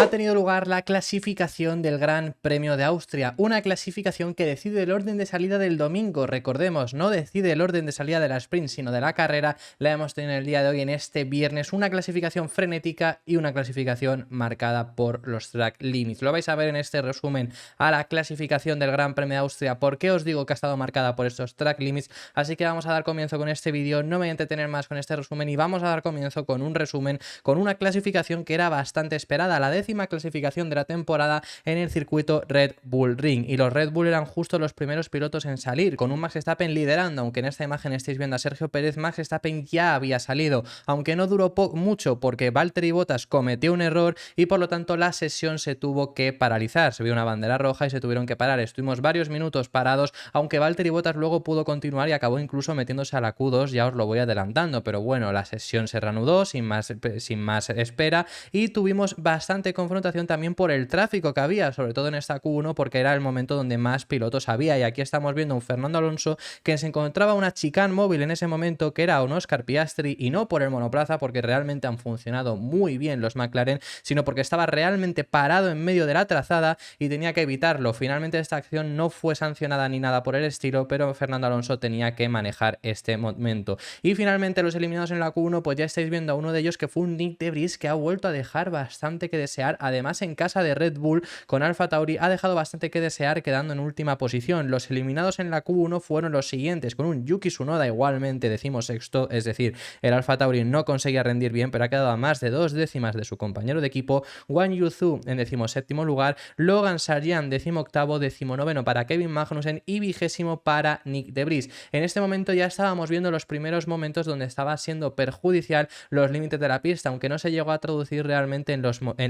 ha tenido lugar la clasificación del Gran Premio de Austria, una clasificación que decide el orden de salida del domingo. Recordemos, no decide el orden de salida de la sprint, sino de la carrera. La hemos tenido en el día de hoy, en este viernes, una clasificación frenética y una clasificación marcada por los track limits. Lo vais a ver en este resumen a la clasificación del Gran Premio de Austria. ¿Por qué os digo que ha estado marcada por estos track limits? Así que vamos a dar comienzo con este vídeo, no me voy a entretener más con este resumen y vamos a dar comienzo con un resumen, con una clasificación que era bastante esperada, la 10ª clasificación de la temporada en el circuito Red Bull Ring, y los Red Bull eran justo los primeros pilotos en salir, con un Max Verstappen liderando, aunque en esta imagen estáis viendo a Sergio Pérez. Max Verstappen ya había salido, aunque no duró mucho porque Valtteri Bottas cometió un error y por lo tanto la sesión se tuvo que paralizar, se vio una bandera roja y se tuvieron que parar. Estuvimos varios minutos parados, aunque Valtteri Bottas luego pudo continuar y acabó incluso metiéndose a la Q2, ya os lo voy adelantando, pero bueno, la sesión se reanudó sin más espera y tuvimos bastante confrontación también por el tráfico que había, sobre todo en esta Q1, porque era el momento donde más pilotos había. Y aquí estamos viendo un Fernando Alonso que se encontraba una chicane móvil en ese momento, que era un Oscar Piastri, y no por el monoplaza, porque realmente han funcionado muy bien los McLaren, sino porque estaba realmente parado en medio de la trazada y tenía que evitarlo. Finalmente esta acción no fue sancionada ni nada por el estilo, pero Fernando Alonso tenía que manejar este momento. Y finalmente los eliminados en la Q1, pues ya estáis viendo a uno de ellos, que fue un Nyck de Vries, que ha vuelto a dejar bastante que desear. Además, en casa de Red Bull con Alfa Tauri ha dejado bastante que desear, quedando en última posición. Los eliminados en la Q1 fueron los siguientes, con un Yuki Tsunoda igualmente decimosexto, es decir, el Alfa Tauri no conseguía rendir bien, pero ha quedado a más de 2 décimas de su compañero de equipo. Wang Yuzu en 17º lugar, Logan Sargent 18º, 19º para Kevin Magnussen y 20º para Nyck de Vries. En este momento ya estábamos viendo los primeros momentos donde estaba siendo perjudicial los límites de la pista, aunque no se llegó a traducir realmente en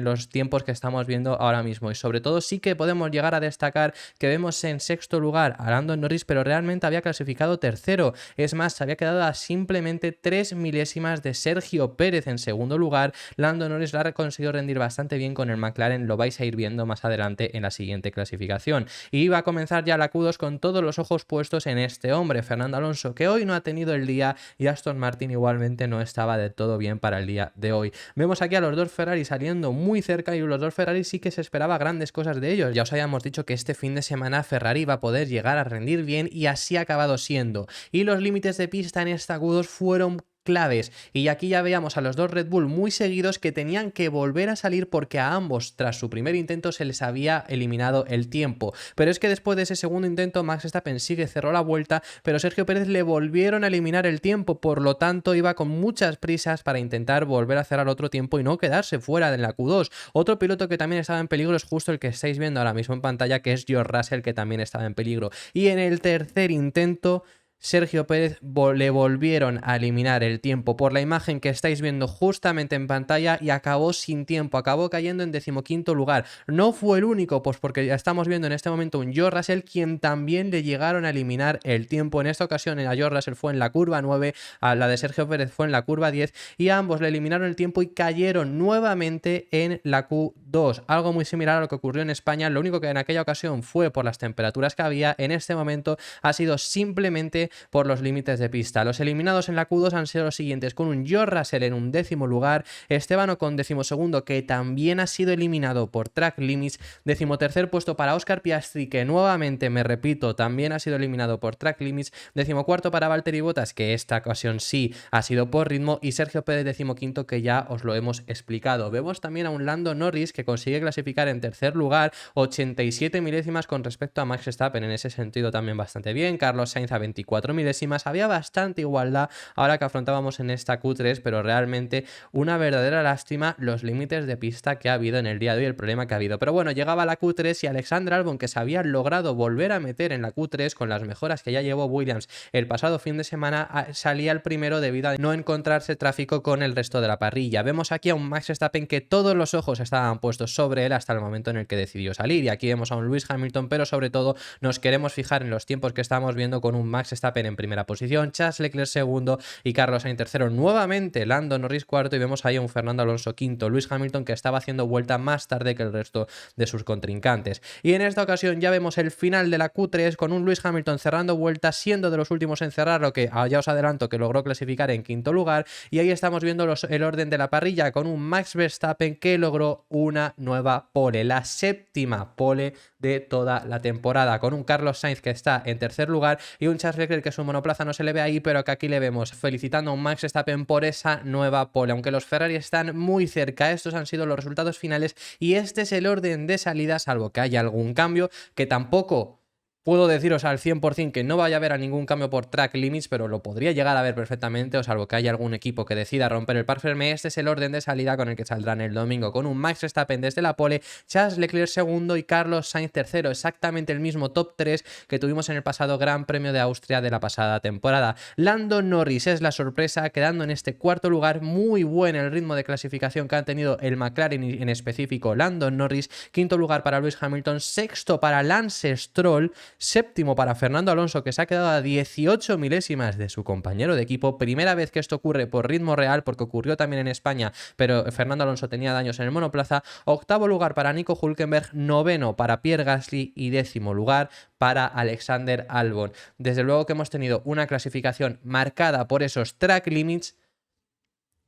los tiempos que estamos viendo ahora mismo. Y sobre todo sí que podemos llegar a destacar que vemos en sexto lugar a Lando Norris, pero realmente había clasificado tercero. Es más, se había quedado a simplemente 3 milésimas de Sergio Pérez en segundo lugar. Lando Norris la ha conseguido rendir bastante bien con el McLaren, lo vais a ir viendo más adelante en la siguiente clasificación. Y va a comenzar ya la Q2 con todos los ojos puestos en este hombre, Fernando Alonso, que hoy no ha tenido el día, y Aston Martin igualmente no estaba de todo bien para el día de hoy. Vemos aquí a los dos Ferrari saliendo muy cerca, y los dos Ferrari sí que se esperaba grandes cosas de ellos. Ya os habíamos dicho que este fin de semana Ferrari va a poder llegar a rendir bien, y así ha acabado siendo. Y los límites de pista en esta Q2 fueron claves, y aquí ya veíamos a los dos Red Bull muy seguidos que tenían que volver a salir porque a ambos tras su primer intento se les había eliminado el tiempo. Pero es que después de ese segundo intento Max Verstappen cerró la vuelta, pero Sergio Pérez le volvieron a eliminar el tiempo, por lo tanto iba con muchas prisas para intentar volver a cerrar otro tiempo y no quedarse fuera de la Q2. Otro piloto que también estaba en peligro es justo el que estáis viendo ahora mismo en pantalla, que es George Russell, que también estaba en peligro. Y en el tercer intento Sergio Pérez le volvieron a eliminar el tiempo por la imagen que estáis viendo justamente en pantalla, y acabó sin tiempo, acabó cayendo en 15º lugar. No fue el único, pues porque ya estamos viendo en este momento un George Russell quien también le llegaron a eliminar el tiempo. En esta ocasión a George Russell fue en la curva 9, a la de Sergio Pérez fue en la curva 10, y a ambos le eliminaron el tiempo y cayeron nuevamente en la Q2. Algo muy similar a lo que ocurrió en España, lo único que en aquella ocasión fue por las temperaturas que había. En este momento ha sido simplemente por los límites de pista. Los eliminados en la Q2 han sido los siguientes, con un George Russell en un 10º lugar, Esteban Ocon 12º, que también ha sido eliminado por track limits, 13º puesto para Oscar Piastri, que nuevamente, me repito, también ha sido eliminado por track limits, 14º para Valtteri Bottas, que esta ocasión sí ha sido por ritmo, y Sergio Pérez 15º, que ya os lo hemos explicado. Vemos también a un Lando Norris que consigue clasificar en tercer lugar, 87 milésimas con respecto a Max Verstappen, en ese sentido también bastante bien. Carlos Sainz a 24 milésimas, había bastante igualdad ahora que afrontábamos en esta Q3, pero realmente una verdadera lástima los límites de pista que ha habido en el día de hoy, el problema que ha habido. Pero bueno, llegaba la Q3 y Alexander Albon, que se había logrado volver a meter en la Q3 con las mejoras que ya llevó Williams el pasado fin de semana, salía el primero debido a no encontrarse tráfico con el resto de la parrilla. Vemos aquí a un Max Verstappen que todos los ojos estaban puestos sobre él hasta el momento en el que decidió salir, y aquí vemos a un Lewis Hamilton, pero sobre todo nos queremos fijar en los tiempos que estamos viendo, con un Max Verstappen en primera posición, Charles Leclerc segundo y Carlos Sainz tercero, nuevamente Lando Norris cuarto, y vemos ahí a un Fernando Alonso quinto, Lewis Hamilton que estaba haciendo vuelta más tarde que el resto de sus contrincantes. Y en esta ocasión ya vemos el final de la Q3 con un Lewis Hamilton cerrando vuelta, siendo de los últimos en cerrar, lo que ya os adelanto que logró clasificar en quinto lugar, y ahí estamos viendo el orden de la parrilla con un Max Verstappen que logró una una nueva pole, la séptima pole de toda la temporada, con un Carlos Sainz que está en tercer lugar y un Charles Leclerc que su monoplaza no se le ve ahí, pero que aquí le vemos felicitando a un Max Verstappen por esa nueva pole. Aunque los Ferrari están muy cerca, estos han sido los resultados finales y este es el orden de salida, salvo que haya algún cambio, que tampoco puedo deciros al 100% que no vaya a haber a ningún cambio por track limits, pero lo podría llegar a ver perfectamente, o salvo que haya algún equipo que decida romper el par fermé. Este es el orden de salida con el que saldrán el domingo, con un Max Verstappen desde la pole, Charles Leclerc segundo y Carlos Sainz tercero, exactamente el mismo top 3 que tuvimos en el pasado Gran Premio de Austria de la pasada temporada. Lando Norris es la sorpresa, quedando en este cuarto lugar. Muy buen el ritmo de clasificación que han tenido el McLaren y en específico Lando Norris. Quinto lugar para Lewis Hamilton, sexto para Lance Stroll, séptimo para Fernando Alonso, que se ha quedado a 18 milésimas de su compañero de equipo. Primera vez que esto ocurre por ritmo real, porque ocurrió también en España, pero Fernando Alonso tenía daños en el monoplaza. Octavo lugar para Nico Hülkenberg, noveno para Pierre Gasly y décimo lugar para Alexander Albon. Desde luego que hemos tenido una clasificación marcada por esos track limits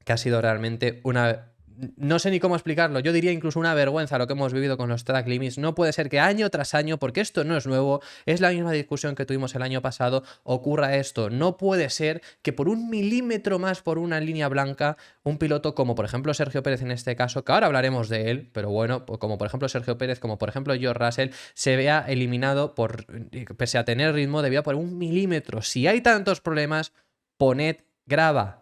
que ha sido realmente una... No sé ni cómo explicarlo, yo diría incluso una vergüenza lo que hemos vivido con los track limits. No puede ser que año tras año, porque esto no es nuevo, es la misma discusión que tuvimos el año pasado, ocurra esto. No puede ser que por un milímetro más por una línea blanca, un piloto como por ejemplo Sergio Pérez en este caso, que ahora hablaremos de él, pero bueno, como por ejemplo Sergio Pérez, como por ejemplo George Russell, se vea eliminado por, pese a tener ritmo, debido a por un milímetro. Si hay tantos problemas, poned grava,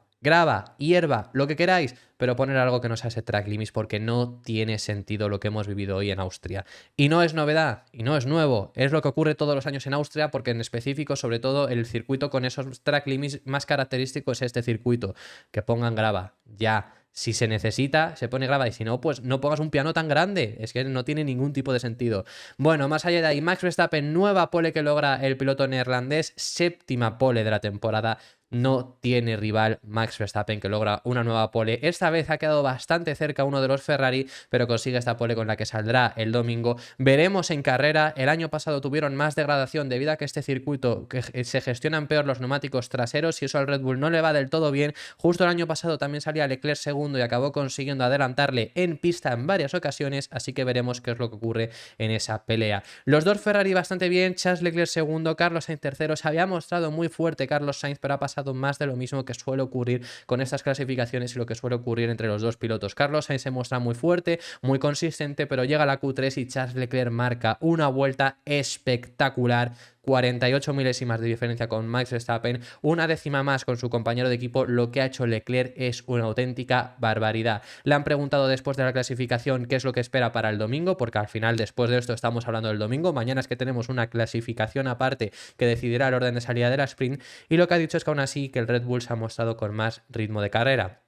hierba, lo que queráis, pero poner algo que no sea ese track limits, porque no tiene sentido lo que hemos vivido hoy en Austria. Y no es novedad, y no es nuevo, es lo que ocurre todos los años en Austria, porque en específico, sobre todo, el circuito con esos track limits más característicos es este circuito. Que pongan grava, ya. Si se necesita, se pone grava, y si no, pues no pongas un piano tan grande. Es que no tiene ningún tipo de sentido. Bueno, más allá de ahí, Max Verstappen, nueva pole que logra el piloto neerlandés, séptima pole de la temporada. No tiene rival Max Verstappen, que logra una nueva pole. Esta vez ha quedado bastante cerca uno de los Ferrari, pero consigue esta pole con la que saldrá el domingo. Veremos en carrera. El año pasado tuvieron más degradación debido a que este circuito que se gestionan peor los neumáticos traseros, y eso al Red Bull no le va del todo bien. Justo el año pasado también salía Leclerc segundo y acabó consiguiendo adelantarle en pista en varias ocasiones, así que veremos qué es lo que ocurre en esa pelea. Los dos Ferrari bastante bien, Charles Leclerc segundo, Carlos Sainz tercero. Se había mostrado muy fuerte Carlos Sainz, pero ha pasado más de lo mismo que suele ocurrir con estas clasificaciones y lo que suele ocurrir entre los dos pilotos. Carlos Sainz se muestra muy fuerte, muy consistente, pero llega a la Q3 y Charles Leclerc marca una vuelta espectacular. 48 milésimas de diferencia con Max Verstappen, una décima más con su compañero de equipo. Lo que ha hecho Leclerc es una auténtica barbaridad. Le han preguntado después de la clasificación qué es lo que espera para el domingo, porque al final después de esto estamos hablando del domingo, mañana es que tenemos una clasificación aparte que decidirá el orden de salida de la sprint, y lo que ha dicho es que aún así que el Red Bull se ha mostrado con más ritmo de carrera,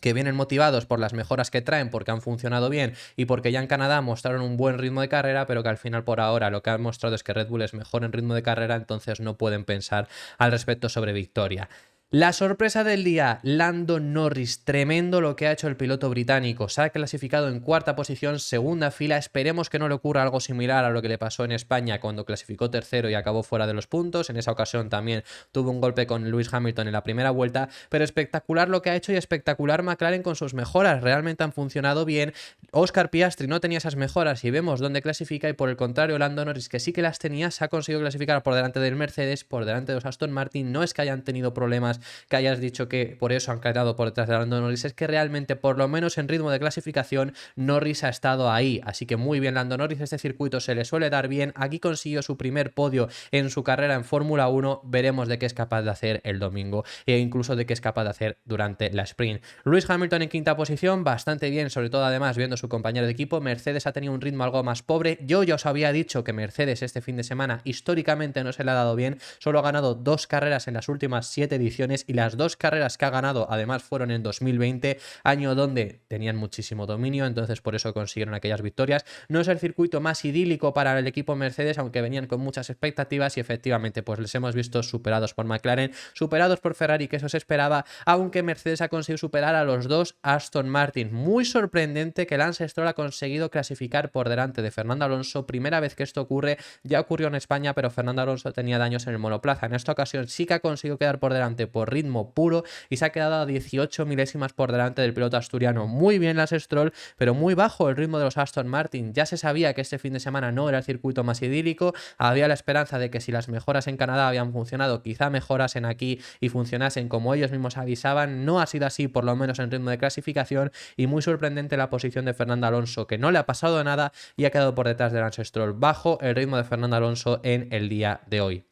que vienen motivados por las mejoras que traen, porque han funcionado bien y porque ya en Canadá mostraron un buen ritmo de carrera, pero que al final por ahora lo que han mostrado es que Red Bull es mejor en ritmo de carrera, entonces no pueden pensar al respecto sobre victoria. La sorpresa del día, Lando Norris, tremendo lo que ha hecho el piloto británico, se ha clasificado en cuarta posición, segunda fila. Esperemos que no le ocurra algo similar a lo que le pasó en España cuando clasificó tercero y acabó fuera de los puntos. En esa ocasión también tuvo un golpe con Lewis Hamilton en la primera vuelta, pero espectacular lo que ha hecho y espectacular McLaren con sus mejoras, realmente han funcionado bien. Oscar Piastri no tenía esas mejoras y vemos dónde clasifica, y por el contrario Lando Norris, que sí que las tenía, se ha conseguido clasificar por delante del Mercedes, por delante de los Aston Martin. No es que hayan tenido problemas, que hayas dicho que por eso han quedado por detrás de Lando Norris, es que realmente por lo menos en ritmo de clasificación Norris ha estado ahí, así que muy bien Lando Norris. Este circuito se le suele dar bien, aquí consiguió su primer podio en su carrera en Fórmula 1, veremos de qué es capaz de hacer el domingo e incluso de qué es capaz de hacer durante la sprint. Lewis Hamilton en quinta posición, bastante bien, sobre todo además viendo a su compañero de equipo. Mercedes ha tenido un ritmo algo más pobre, yo ya os había dicho que Mercedes este fin de semana históricamente no se le ha dado bien, solo ha ganado 2 carreras en las últimas 7 ediciones, y las 2 carreras que ha ganado además fueron en 2020, año donde tenían muchísimo dominio, entonces por eso consiguieron aquellas victorias. No es el circuito más idílico para el equipo Mercedes, aunque venían con muchas expectativas, y efectivamente pues les hemos visto superados por McLaren, superados por Ferrari, que eso se esperaba, aunque Mercedes ha conseguido superar a los dos Aston Martin. Muy sorprendente que Lance Stroll ha conseguido clasificar por delante de Fernando Alonso, primera vez que esto ocurre, ya ocurrió en España, pero Fernando Alonso tenía daños en el monoplaza. En esta ocasión sí que ha conseguido quedar por delante por ritmo puro y se ha quedado a 18 milésimas por delante del piloto asturiano. Muy bien Lance Stroll, pero muy bajo el ritmo de los Aston Martin. Ya se sabía que este fin de semana no era el circuito más idílico, había la esperanza de que si las mejoras en Canadá habían funcionado, quizá mejorasen aquí y funcionasen como ellos mismos avisaban. No ha sido así, por lo menos en ritmo de clasificación, y muy sorprendente la posición de Fernando Alonso, que no le ha pasado nada y ha quedado por detrás de Lance Stroll, bajo el ritmo de Fernando Alonso en el día de hoy.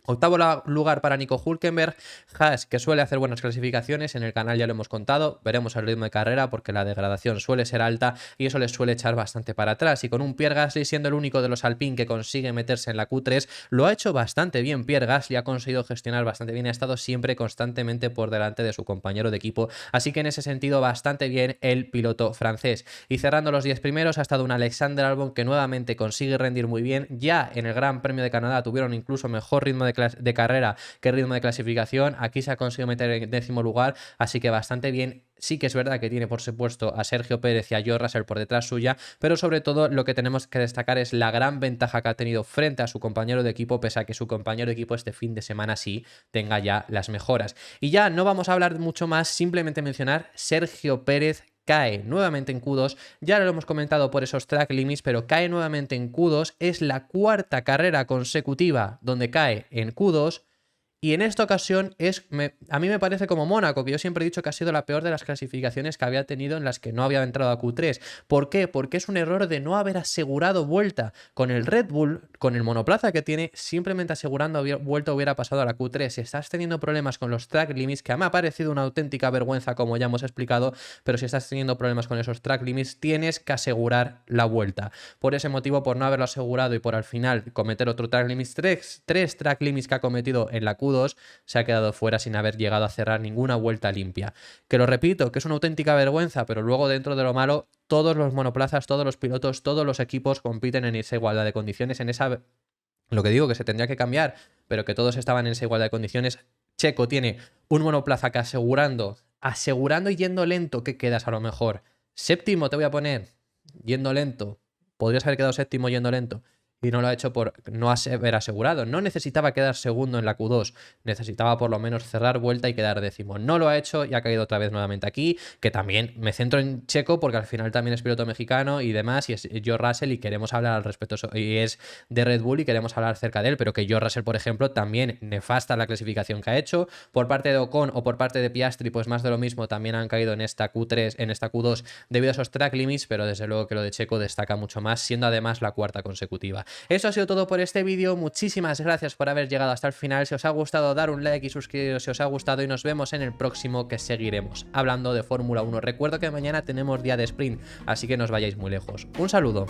Octavo lugar para Nico Hülkenberg. Haas, que suele hacer buenas clasificaciones, en el canal ya lo hemos contado, veremos el ritmo de carrera porque la degradación suele ser alta y eso les suele echar bastante para atrás, y con un Pierre Gasly siendo el único de los Alpine que consigue meterse en la Q3, lo ha hecho bastante bien Pierre Gasly, ha conseguido gestionar bastante bien, ha estado siempre constantemente por delante de su compañero de equipo, así que en ese sentido bastante bien el piloto francés. Y cerrando los 10 primeros ha estado un Alexander Albon que nuevamente consigue rendir muy bien, ya en el Gran Premio de Canadá tuvieron incluso mejor ritmo de carrera que ritmo de clasificación, aquí se ha conseguido meter en 10º lugar, así que bastante bien. Sí que es verdad que tiene por supuesto a Sergio Pérez y a George Russell por detrás suya, pero sobre todo lo que tenemos que destacar es la gran ventaja que ha tenido frente a su compañero de equipo, pese a que su compañero de equipo este fin de semana sí tenga ya las mejoras. Y ya no vamos a hablar mucho más, simplemente mencionar Sergio Pérez cae nuevamente en Q2, ya lo hemos comentado por esos track limits, pero cae nuevamente en Q2, es la cuarta carrera consecutiva donde cae en Q2, y en esta ocasión a mí me parece como Mónaco, que yo siempre he dicho que ha sido la peor de las clasificaciones que había tenido en las que no había entrado a Q3. ¿Por qué? Porque es un error de no haber asegurado vuelta. Con el Red Bull, con el monoplaza que tiene, simplemente asegurando vuelta hubiera pasado a la Q3. Si estás teniendo problemas con los track limits, que me ha parecido una auténtica vergüenza como ya hemos explicado, pero si estás teniendo problemas con esos track limits, tienes que asegurar la vuelta. Por ese motivo, por no haberlo asegurado y por al final cometer otro track limits, tres track limits que ha cometido en la Q2, se ha quedado fuera sin haber llegado a cerrar ninguna vuelta limpia. Que lo repito, que es una auténtica vergüenza, pero luego dentro de lo malo, todos los monoplazas, todos los pilotos, todos los equipos compiten en esa igualdad de condiciones, en esa... Lo que digo, que se tendría que cambiar, pero que todos estaban en esa igualdad de condiciones. Checo tiene un monoplaza que asegurando y yendo lento, que quedas a lo mejor séptimo, te voy a poner, yendo lento. Podrías haber quedado séptimo yendo lento. Y no lo ha hecho por no haber asegurado. No necesitaba quedar segundo en la Q2. Necesitaba por lo menos cerrar vuelta y quedar décimo. No lo ha hecho y ha caído otra vez nuevamente aquí. Que también me centro en Checo porque al final también es piloto mexicano y demás. Y es George Russell y queremos hablar al respecto. Y es de Red Bull y queremos hablar acerca de él. Pero que George Russell, por ejemplo, también nefasta la clasificación que ha hecho. Por parte de Ocon o por parte de Piastri, pues más de lo mismo. También han caído en esta Q3, en esta Q2 debido a esos track limits. Pero desde luego que lo de Checo destaca mucho más, siendo además la cuarta consecutiva. Eso ha sido todo por este vídeo, muchísimas gracias por haber llegado hasta el final. Si os ha gustado, dar un like y suscribiros si os ha gustado, y nos vemos en el próximo, que seguiremos hablando de Fórmula 1. Recuerdo que mañana tenemos día de sprint, así que no os vayáis muy lejos. Un saludo.